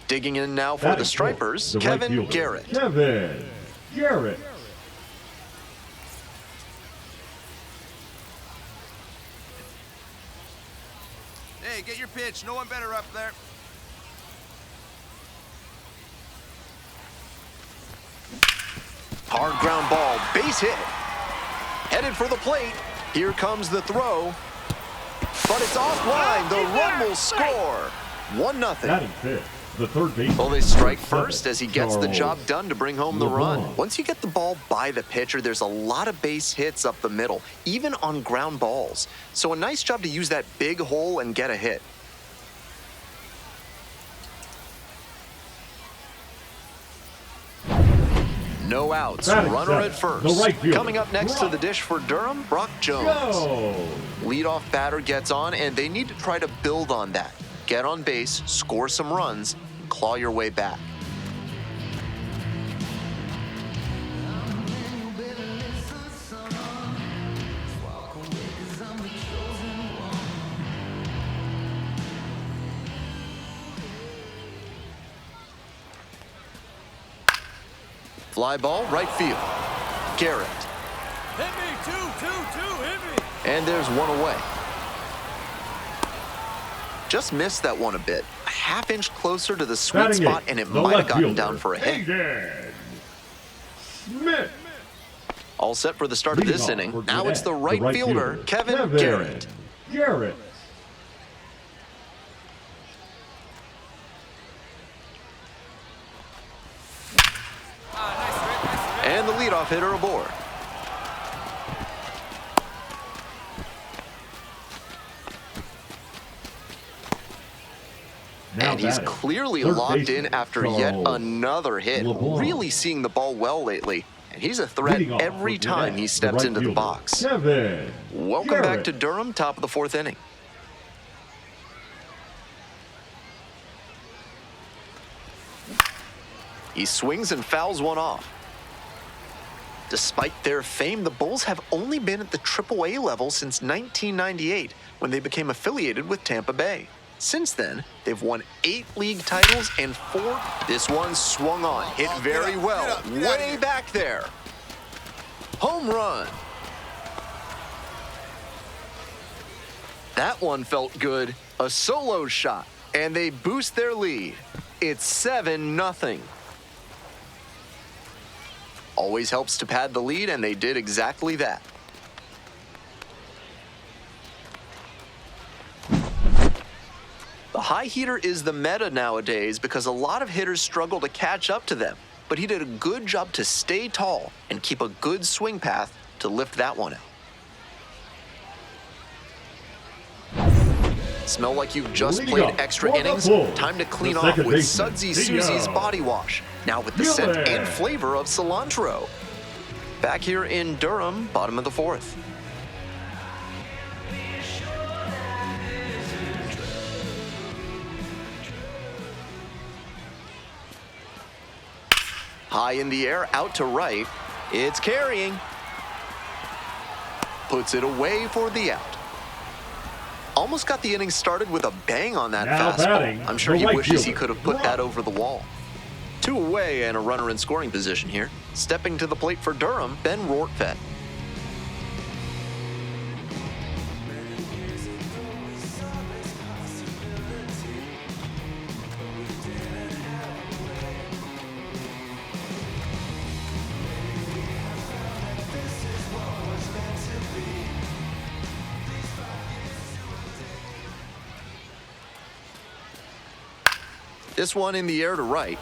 Digging in now for the Stripers, Kevin Garrett. Kevin Garrett. Hey, get your pitch. No one better up there. Hard ground ball, base hit. Headed for the plate. Here comes the throw. But it's offline. The run will score. 1-0. Batting fifth, the third baseman. Well, they strike first as he gets the job done to bring home the run. Once you get the ball by the pitcher, there's a lot of base hits up the middle, even on ground balls. So a nice job to use that big hole and get a hit. No outs, runner at first. Coming up next to the dish for Durham, Brock Jones. Leadoff batter gets on, and they need to try to build on that. Get on base, score some runs, claw your way back. Fly ball, right field. Garrett. Hit me, two, hit me. And there's one away. Just missed that one a bit. A half-inch closer to the sweet spot, and it might have gotten down for a hit. Smith. All set for the start of this inning. Now it's the right fielder, Kevin Garrett. Garrett. And the leadoff hitter aboard. And he's clearly locked in after yet another hit. Really seeing the ball well lately. And he's a threat every time he steps into the box. Welcome back to Durham, top of the fourth inning. He swings and fouls one off. Despite their fame, the Bulls have only been at the AAA level since 1998, when they became affiliated with Tampa Bay. Since then, they've won 8 league titles and 4. This one swung on, hit very well, way back there. Home run. That one felt good. A solo shot, and they boost their lead. It's 7-0. Always helps to pad the lead, and they did exactly that. The high heater is the meta nowadays because a lot of hitters struggle to catch up to them, but he did a good job to stay tall and keep a good swing path to lift that one out. Smell like you've just played extra innings? Time to clean off with Sudsy Susie's Body Wash. Now with the scent and flavor of cilantro. Back here in Durham, bottom of the fourth. High in the air, out to right. It's carrying. Puts it away for the out. Almost got the inning started with a bang on that fastball. I'm sure he wishes he could have put that over the wall. 2 away and a runner in scoring position here. Stepping to the plate for Durham, Ben Rortvedt. This one in the air to right.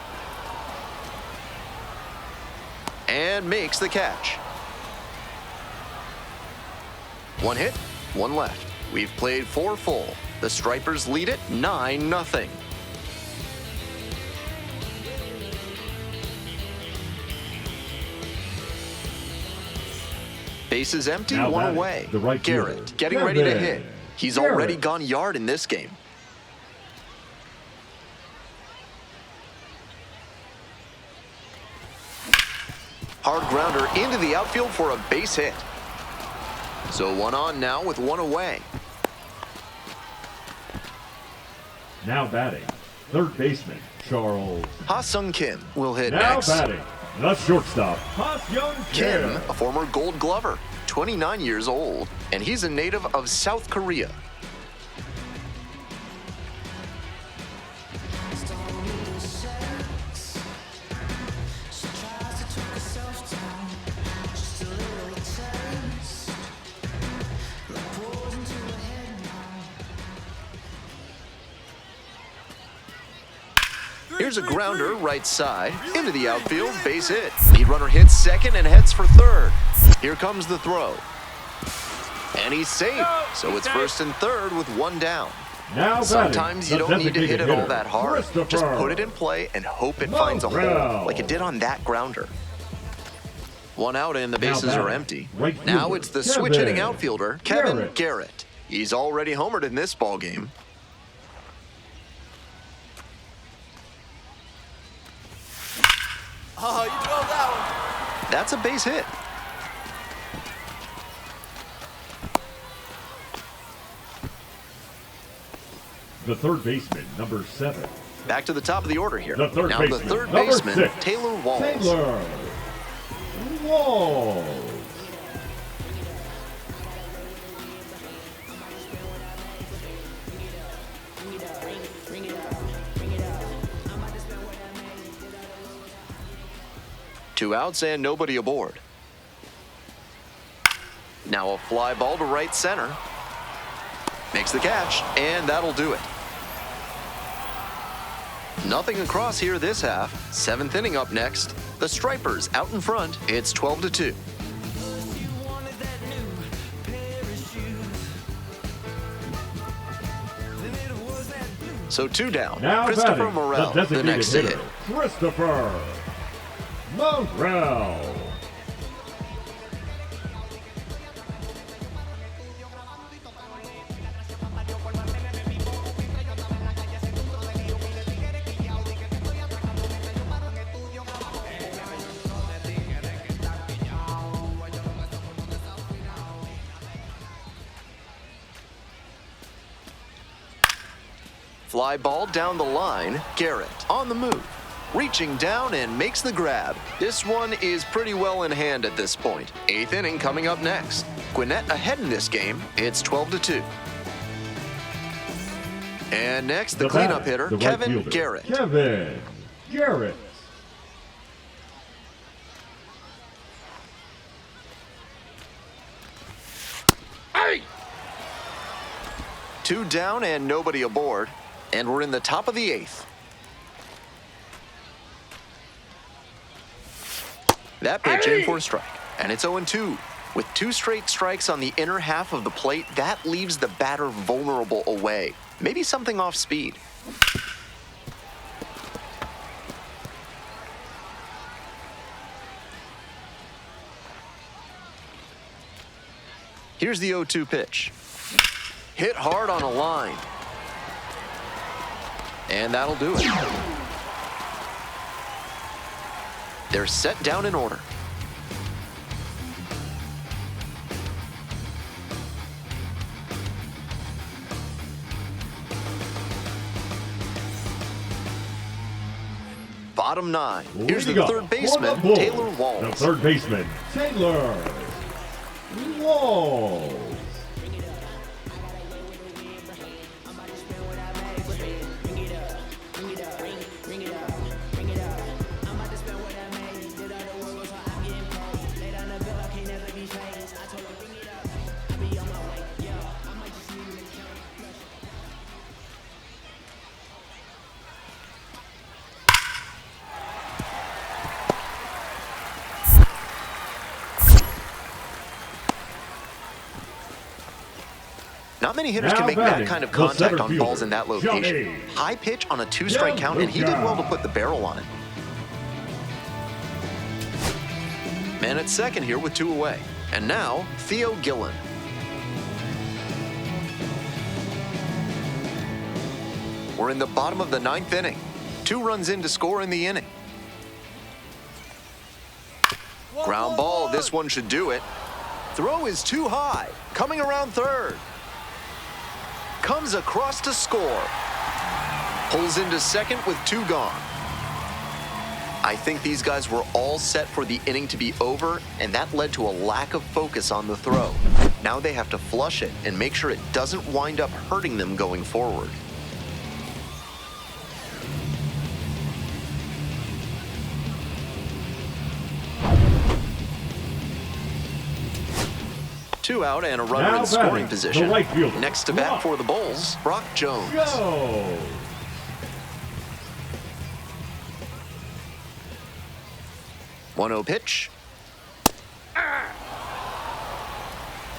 And makes the catch. 1 hit, 1 left. We've played 4 full. The Stripers lead it 9-0. Bases empty, 1 away. Garrett getting ready to hit. He's already gone yard in this game. Hard grounder into the outfield for a base hit. So 1 on now with 1 away. Now batting, Third baseman, Charles. Ha-Sung Kim will hit Now next. batting, the shortstop, Ha-Sung Kim, Kim. a former Gold Glover, 29 years old, and he's a native of South Korea. Here's a grounder right side into the outfield, base hit. Lead runner hits second and heads for third. Here comes the throw. And he's safe, so it's first and third with one down. Now Sometimes you batting, don't need to hit the it all designated that hard. hitter, Just Christopher. put it in play and hope it finds a hole, Morel. like it did on that grounder. One out and the Now bases are batting, empty. right Now fielder, it's the Kevin switch-hitting outfielder, Kevin Garrett. Garrett. He's already homered in this ballgame. Oh, you drove that one. That's a base hit. The third baseman, number 7. Back to the top of the order here. The third Now baseman, the third number baseman, 6. Taylor Walls. Taylor Walls. Two outs and nobody aboard. Now a fly ball to right center. Makes the catch, and that'll do it. Nothing across here this half. 7th inning up next. The Stripers out in front. It's 12-2. So 2 down. Now Christopher batting, Morel, the the designated next to hitter, hit. Christopher Morel. Fly ball down the line. Garrett on the move. Reaching down and makes the grab. This one is pretty well in hand at this point. 8th inning coming up next. Gwinnett ahead in this game. It's 12-2. And next, the cleanup batter, hitter, the right Kevin fielder, Garrett. Kevin Garrett. Hey! 2 down and nobody aboard. And we're in the top of the 8th. That pitch in for a strike. And it's 0-2. With 2 straight strikes on the inner half of the plate, that leaves the batter vulnerable away. Maybe something off speed. Here's the 0-2 pitch. Hit hard on a line. And that'll do it. They're set down in order. Bottom 9. Here's the Leading up third for baseman, the Bulls, Taylor The Walls. third baseman, Taylor Walls. Not many hitters Now can make that batting, kind of the contact center on balls fielder, in that location. Johnny. High pitch on a 2-strike count, and he did well to put the barrel on it. Man at second here with 2 away. And now, Theo Gillen. We're in the bottom of the 9th inning. 2 runs in to score in the inning. Ground ball, this one should do it. Throw is too high. Coming around third. Comes across to score. Pulls into second with 2 gone. I think these guys were all set for the inning to be over, and that led to a lack of focus on the throw. Now they have to flush it and make sure it doesn't wind up hurting them going forward. Two out and a runner Now in scoring batting, position. the right fielder. Next to bat for the Bulls, Brock Jones. Go! 1-0 pitch.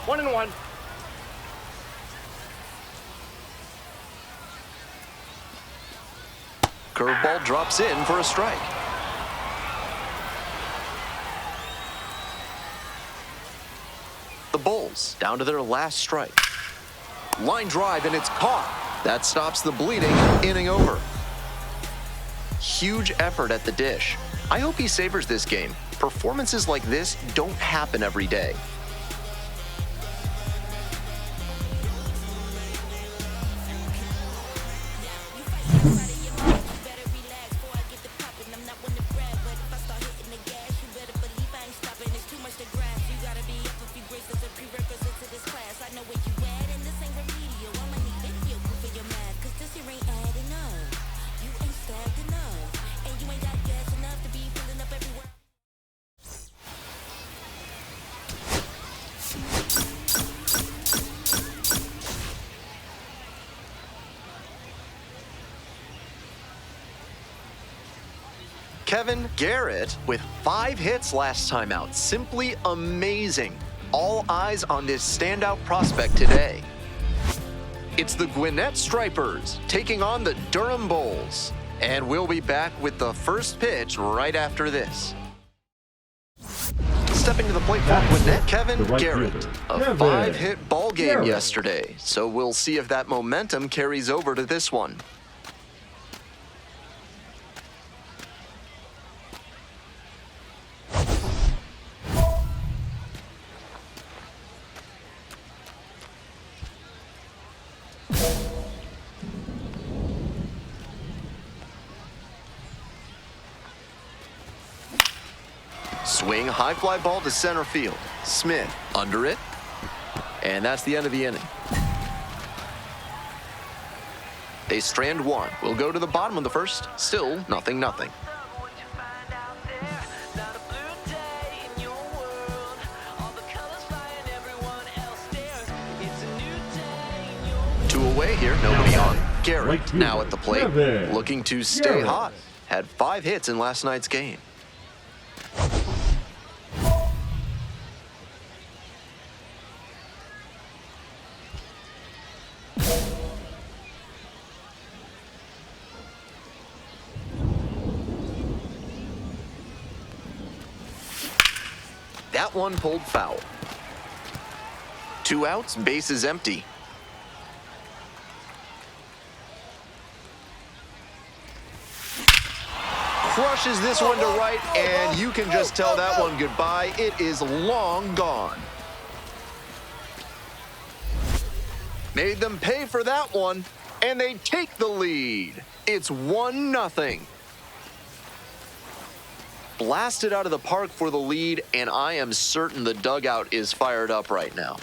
1-1. Curveball drops in for a strike. The Bulls down to their last strike. Line drive and it's caught. That stops the bleeding. Inning over. Huge effort at the dish. I hope he savors this game. Performances like this don't happen every day. Garrett with 5 hits last time out. Simply amazing. All eyes on this standout prospect today. It's the Gwinnett Stripers taking on the Durham Bulls. And we'll be back with the first pitch right after this. Stepping to the plate for Gwinnett, Garrett. A 5-hit ball game yesterday. So we'll see if that momentum carries over to this one. Swing, high fly ball to center field. Smith under it. And that's the end of the inning. They strand 1. We'll go to the bottom of the first. Still 0-0. 2 away here, nobody on. Garrett now at the plate, looking to stay hot. Had 5 hits in last night's game. That one pulled foul. 2 outs, bases empty. Crushes this one to right, and you can just tell that one goodbye. It is long gone. Made them pay for that one, and they take the lead. It's 1-0. Blasted out of the park for the lead, and I am certain the dugout is fired up right now.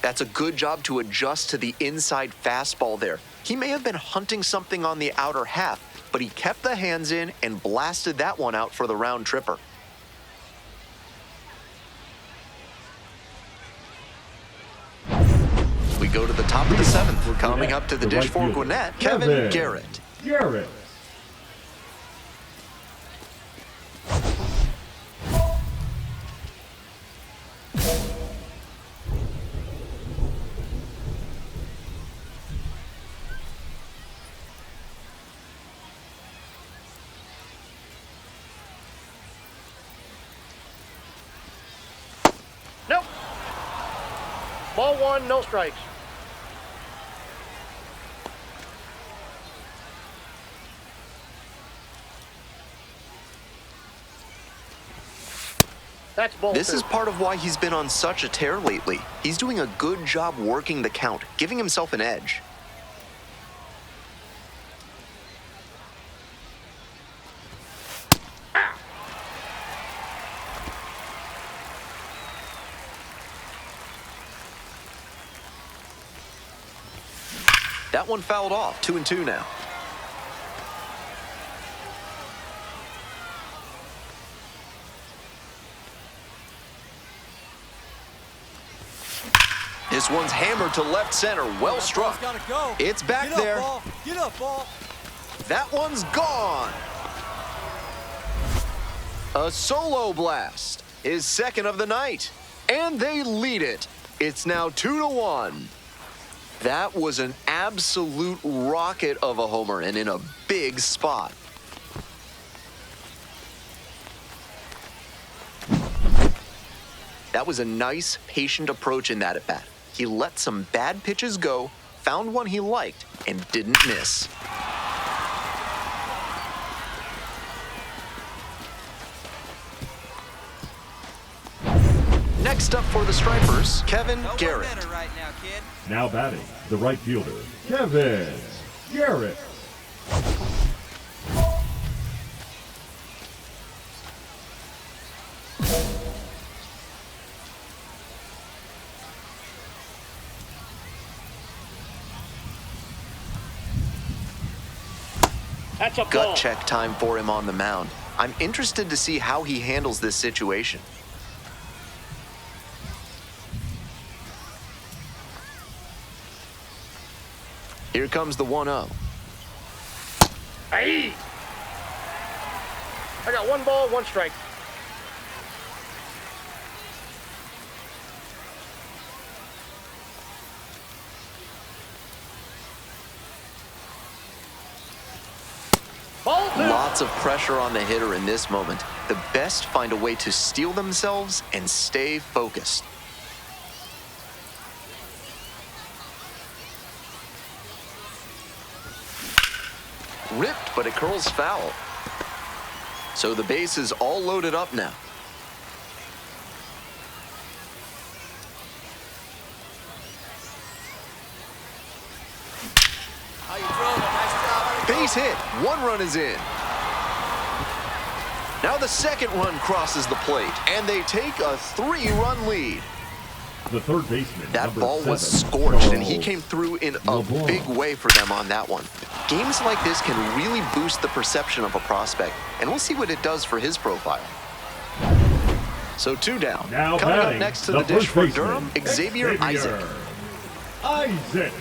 That's a good job to adjust to the inside fastball there. He may have been hunting something on the outer half, but he kept the hands in and blasted that one out for the round tripper. We go to the top of the 7th. Coming up to the dish for Gwinnett, Garrett. Nope. Ball 1, no strikes. That's ball This 2. is part of why he's been on such a tear lately. He's doing a good job working the count, giving himself an edge. That one fouled off. 2-2 now. This one's hammered to left center. Well struck. It's back there. Get up, ball. That one's gone. A solo blast. His second of the night. And they lead it. It's now 2-1. That was an absolute rocket of a homer and in a big spot. That was a nice, patient approach in that at-bat. He let some bad pitches go, found one he liked, and didn't miss. Next up for the Stripers, Kevin Garrett. Right now, kid. Now batting, the right fielder, Kevin Garrett. That's a ball. Gut check time for him on the mound. I'm interested to see how he handles this situation. Here comes the 1-0. Hey! I got 1 ball, 1 strike. Ball 2. Lots of pressure on the hitter in this moment. The best find a way to steel themselves and stay focused. Ripped, but it curls foul. So the base is all loaded up now. How you throwing? Nice job. Base hit. 1 run is in. Now the second run crosses the plate, and they take a 3-run lead. The third baseman, That number ball was 7, scorched, and he Charles came through in a LeBlanc. big way for them on that one. Games like this can really boost the perception of a prospect, and we'll see what it does for his profile. So 2 down. Now Coming up batting, next to the the dish first for baseman, Durham, Xavier Isaac. Isaac.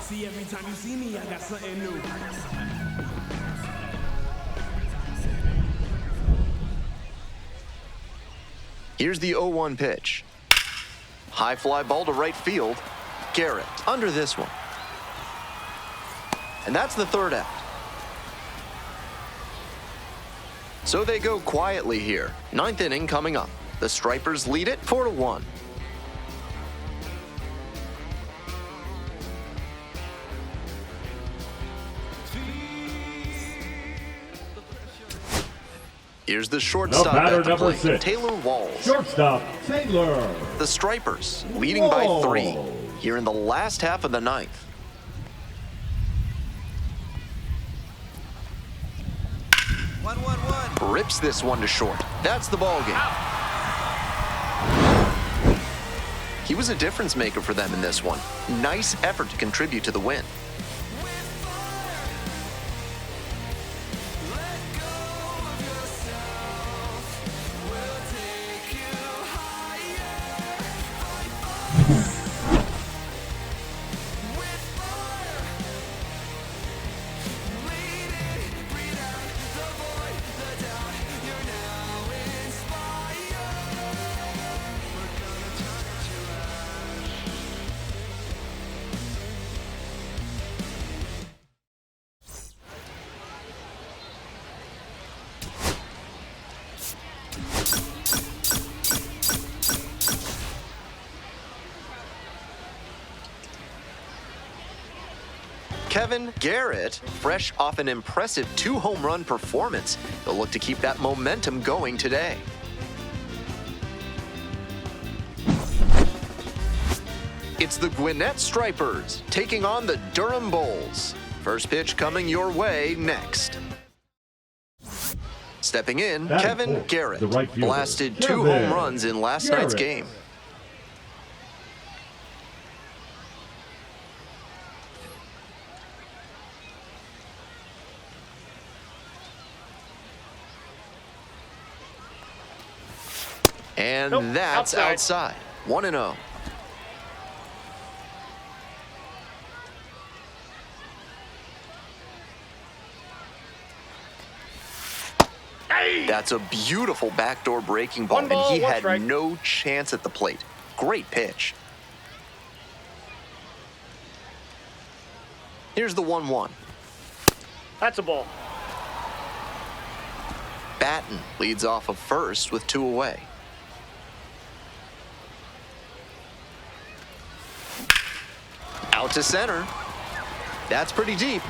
See, every time you see me, I got something new. Here's the 0-1 pitch. High fly ball to right field. Garrett under this one. And that's the third out. So they go quietly here. 9th inning coming up. The Stripers lead it 4-1. Here's the shortstop batter, at the number plate, 6. Taylor Walls. Shortstop, Taylor. The Stripers leading by 3 Walls. here in the last half of the 9th. One. Rips this one to short. That's the ball game. He was a difference maker for them in this one. Nice effort to contribute to the win. Garrett, fresh off an impressive 2-home-run performance, he'll look to keep that momentum going today. It's the Gwinnett Stripers taking on the Durham Bulls. First pitch coming your way next. Stepping in, Garrett, the right fielder, blasted 2 home runs in last night's game. And that's outside. 1-0. That's a beautiful backdoor breaking ball, and he had no chance at the plate. Great pitch. Here's the 1-1. That's a ball. Batten leads off of first with 2 away. Out to center. That's pretty deep.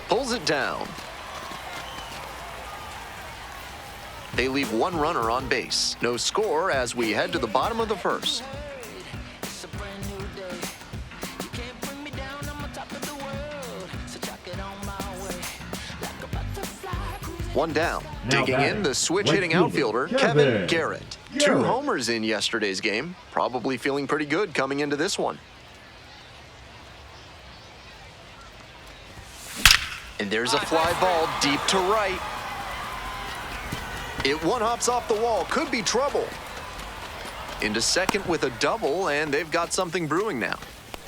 Pulls it down. They leave 1 runner on base. No score as we head to the bottom of the first. One down. Digging in, the switch-hitting outfielder, Garrett. 2 homers in yesterday's game. Probably feeling pretty good coming into this one. And there's a fly ball deep to right. It one-hops off the wall. Could be trouble. Into second with a double, and they've got something brewing now.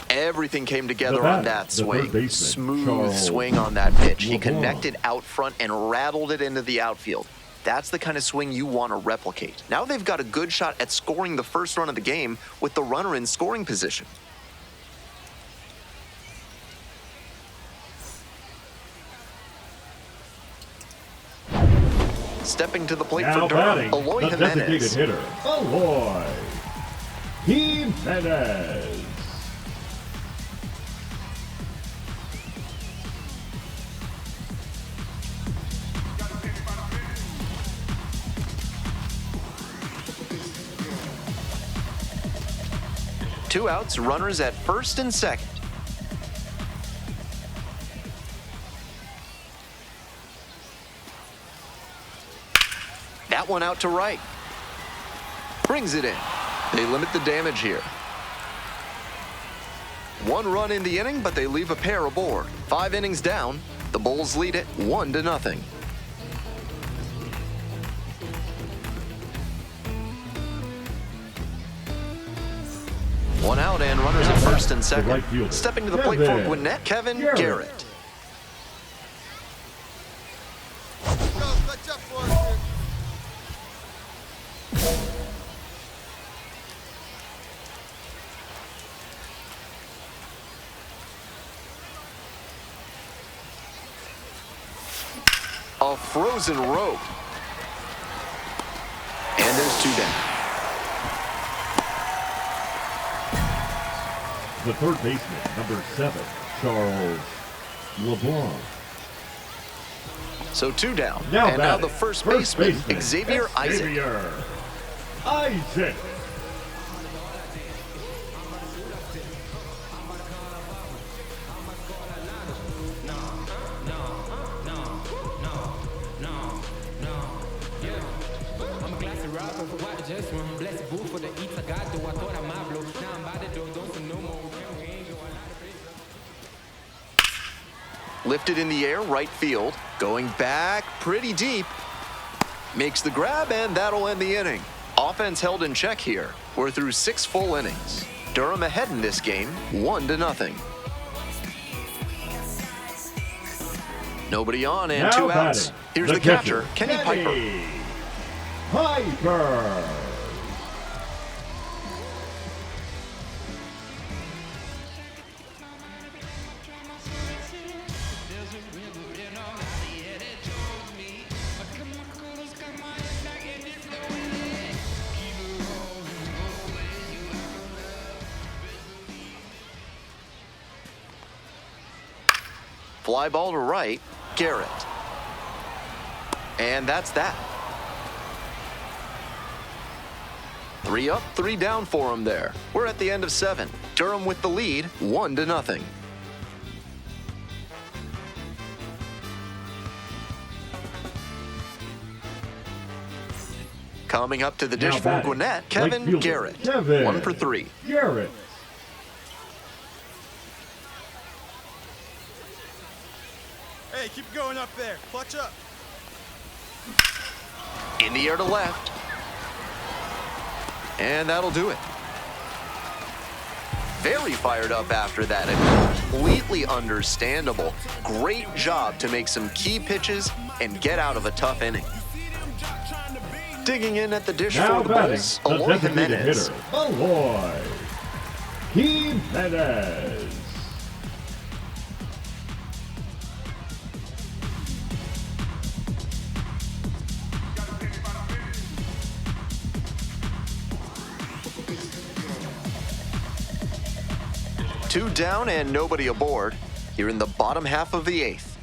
Everything came together on that swing. Smooth swing on that pitch. He connected out front and rattled it into the outfield. That's the kind of swing you want to replicate. Now they've got a good shot at scoring the first run of the game with the runner in scoring position. Stepping to the plate for Durham, Aloy Jimenez. Hitter, Aloy Jimenez. Two outs, runners at first and second. That one out to right. Brings it in. They limit the damage here. 1 run in the inning, but they leave a pair aboard. 5 innings down. The Bulls lead it 1-0. One out and runners at first and second. Stepping to the plate for Gwinnett, Garrett. A frozen rope. And there's 2 down. The third baseman, number 7, Charles LeBlanc. So 2 down. Now and now the first baseman, Xavier Isaac. Isaac. Lifted in the air, right field. Going back pretty deep. Makes the grab, and that'll end the inning. Offense held in check here. We're through 6 full innings. Durham ahead in this game, 1-0. Nobody on and 2 outs. Here's the catcher, Kenny Piper. Piper. fly ball to right, Garrett. And that's that. 3 up, 3 down for him there. We're at the end of 7. Durham with the lead, 1-0. Coming up to the dish Now for batting, Gwinnett, right Kevin fielder, Garrett. Kevin 1 for 3. Garrett. Hey, keep going up there. Clutch up. In the air to left. And that'll do it. Very fired up after that, and completely understandable. Great job to make some key pitches and get out of a tough inning. Digging in at the dish Now for the batting, Bulls, the Aloy designated Jimenez. hitter, Aloy Jimenez. Two down and nobody aboard here in the bottom half of the 8th.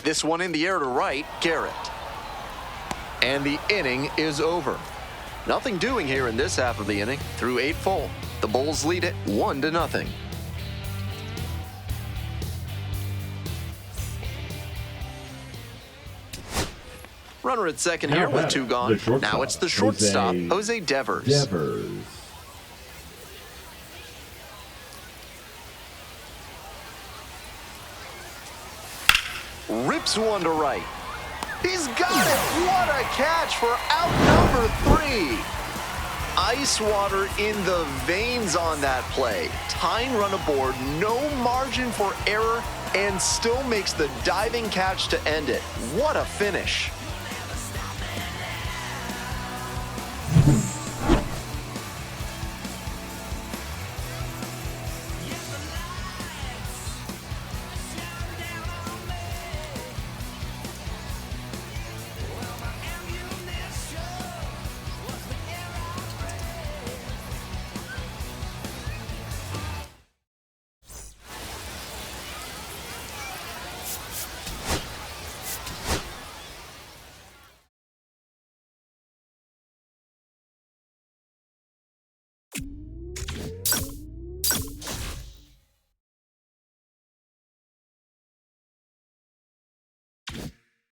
This one in the air to right, Garrett. And the inning is over. Nothing doing here in this half of the inning. Through 8 full, the Bulls lead it 1-0. Runner at second Now here with batting, 2 gone. the shortstop, Now it's the shortstop, Jose Devers. Devers. Rips one to right. He's got it! What a catch for out number 3. Ice water in the veins on that play. Tying run aboard, no margin for error, and still makes the diving catch to end it. What a finish.